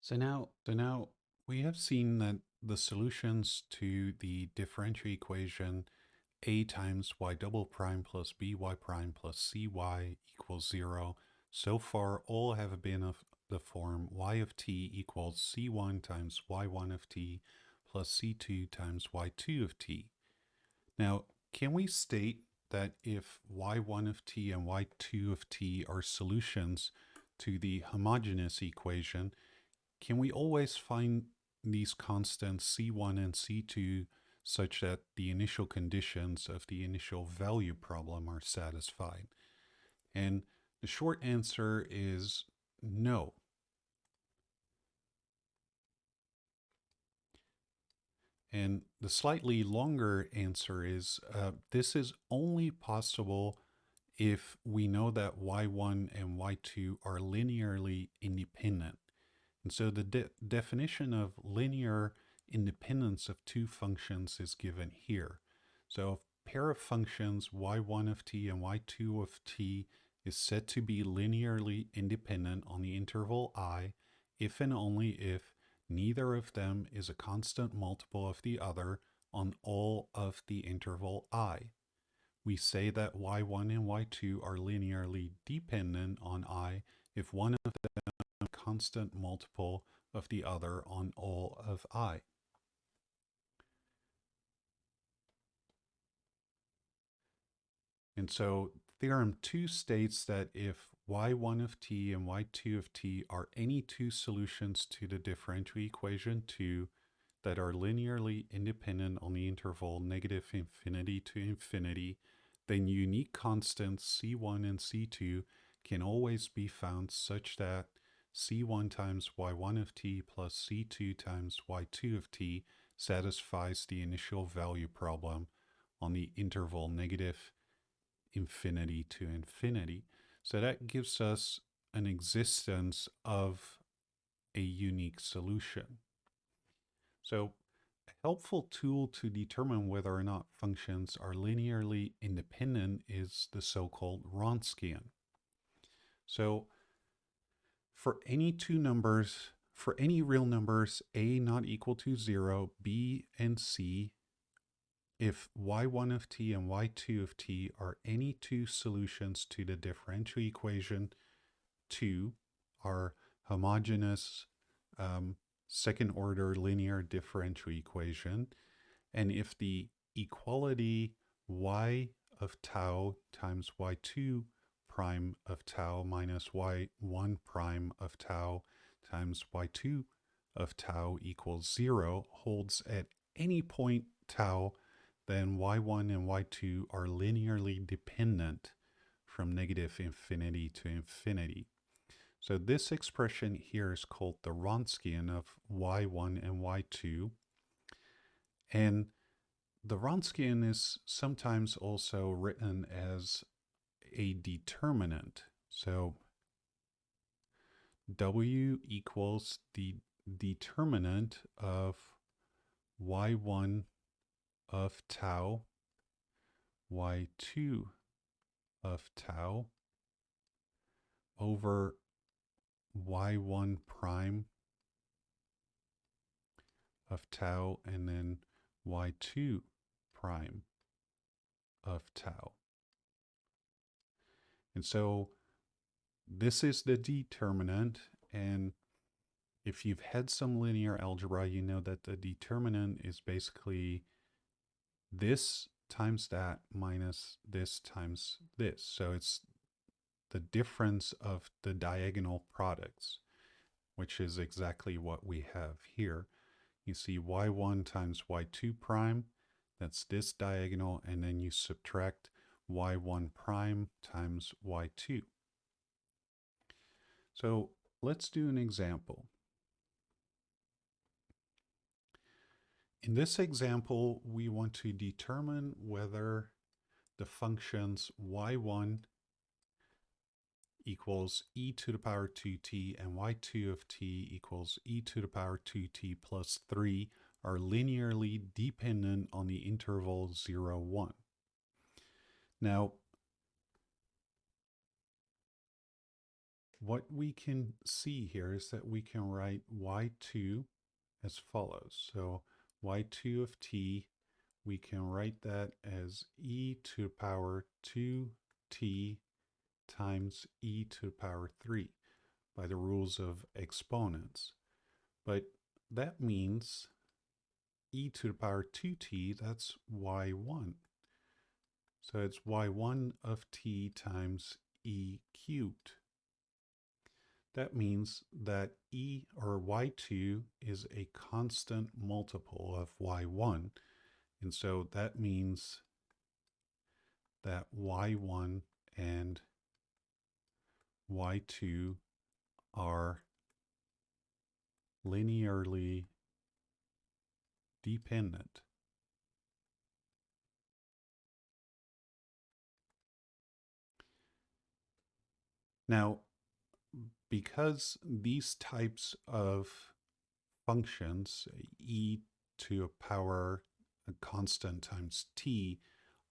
So now we have seen that the solutions to the differential equation a times y double prime plus by prime plus cy equals 0 so far all have been of the form y of t equals c1 times y1 of t plus c2 times y2 of t. Now, can we state that if y1 of t and y2 of t are solutions to the homogeneous equation, can we always find these constants C1 and C2 such that the initial conditions of the initial value problem are satisfied? And the short answer is no. And the slightly longer answer is this is only possible if we know that y1 and y2 are linearly independent. And so the definition of linear independence of two functions is given here. So a pair of functions y1 of t and y2 of t is said to be linearly independent on the interval I if and only if neither of them is a constant multiple of the other on all of the interval I. We say that y1 and y2 are linearly dependent on I if one of them is a constant multiple of the other on all of I. And so theorem 2 states that if y1 of t and y2 of t are any two solutions to the differential equation 2 that are linearly independent on the interval negative infinity to infinity, then unique constants c1 and c2 can always be found such that c1 times y1 of t plus c2 times y2 of t satisfies the initial value problem on the interval negative infinity to infinity. So that gives us an existence of a unique solution. So a helpful tool to determine whether or not functions are linearly independent is the so-called Wronskian. So for any real numbers a not equal to 0, b and c, if y1 of t and y2 of t are any two solutions to the differential equation 2, our homogeneous second order linear differential equation, and if the equality y of tau times y2 prime of tau minus y1 prime of tau times y2 of tau equals 0 holds at any point tau, then y1 and y2 are linearly dependent from negative infinity to infinity. So this expression here is called the Wronskian of y1 and y2. And the Wronskian is sometimes also written as a determinant. So W equals the determinant of y1 of tau, y2 of tau over y1 prime of tau and then y2 prime of tau. And so this is the determinant, and if you've had some linear algebra, you know that the determinant is basically this times that minus this times this. So it's the difference of the diagonal products, which is exactly what we have here. You see y1 times y2 prime, that's this diagonal, and then you subtract y1 prime times y2. So let's do an example. In this example, we want to determine whether the functions y1 equals e to the power 2t and y2 of t equals e to the power 2t plus 3 are linearly dependent on the interval 0, 1. Now, what we can see here is that we can write y2 as follows. So y2 of t, we can write that as e to the power 2t times e to the power 3 by the rules of exponents. But that means e to the power 2t, that's y1. So it's y1 of t times e cubed. That means that e or y2 is a constant multiple of y1. And so that means that y1 and y2 are linearly dependent. Now, because these types of functions, e to a power a constant times t,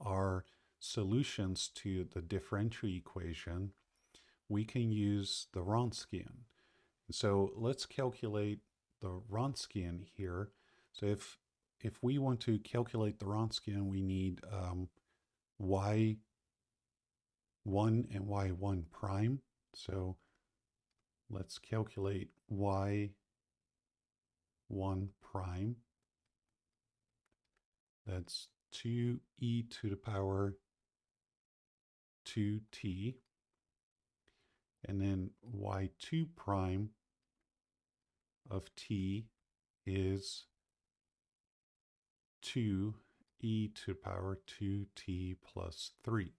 are solutions to the differential equation, we can use the Wronskian. So let's calculate the Wronskian here. So if we want to calculate the Wronskian, we need y1 and y1 prime. So let's calculate y1 prime. That's 2e to the power 2t. And then y2 prime of t is 2e to the power 2t plus 3.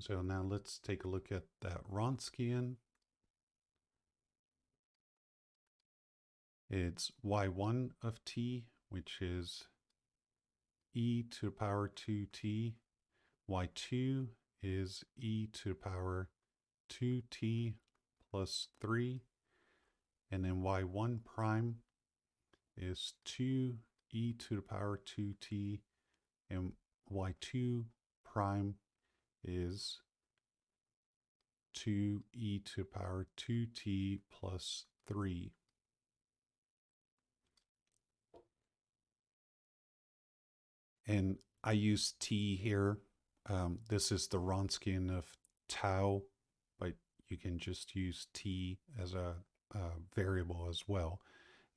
So now let's take a look at that Wronskian. It's y1 of t, which is e to the power 2t. y2 is e to the power 2t plus 3. And then y1 prime is 2e to the power 2t. And y2 prime is 2e to the power 2t plus 3. And I use t here. This is the Wronskian of tau, but you can just use t as a variable as well.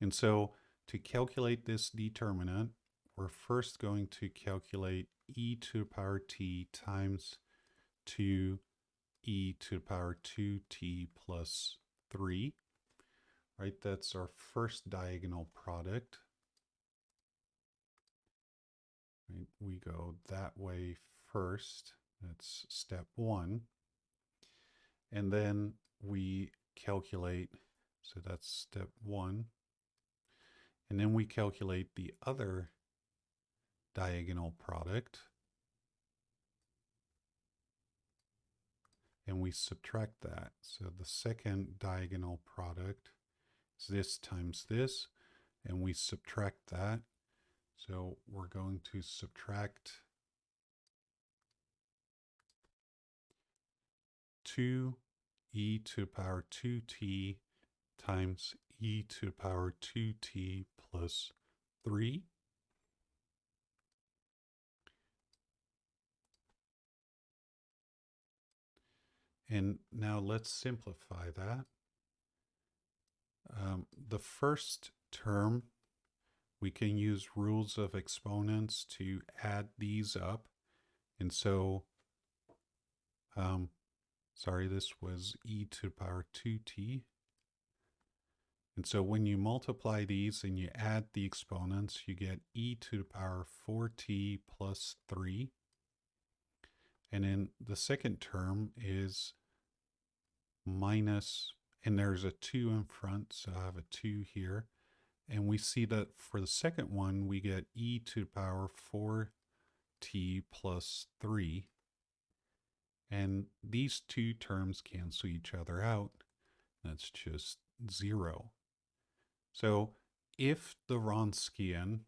And so to calculate this determinant, we're first going to calculate e to the power t times 2e to the power 2t plus 3. Right, that's our first diagonal product. Right, we go that way first. That's step 1. And then we calculate, so that's step 1. And then we calculate the other diagonal product. And we subtract that. So the second diagonal product is this times this, and we subtract that. So we're going to subtract 2e to the power 2t times e to the power 2t plus 3. And now let's simplify that. The first term, we can use rules of exponents to add these up. And so, sorry, this was e to the power 2t. And so when you multiply these and you add the exponents, you get e to the power 4t plus 3. And then the second term is minus, and there's a 2 in front, so I have a 2 here. And we see that for the second one, we get e to the power 4t plus 3. And these two terms cancel each other out. That's just 0. So if the Wronskian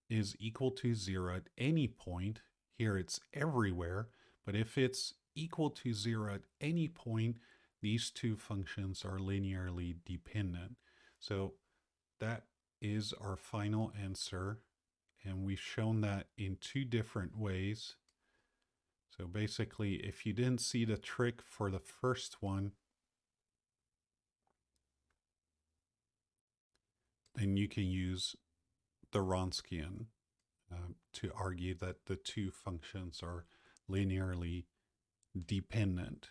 is equal to 0 at any point, here it's everywhere, but if it's equal to 0 at any point, these two functions are linearly dependent. So that is our final answer. And we've shown that in two different ways. So basically, if you didn't see the trick for the first one, then you can use the Wronskian to argue that the two functions are linearly dependent.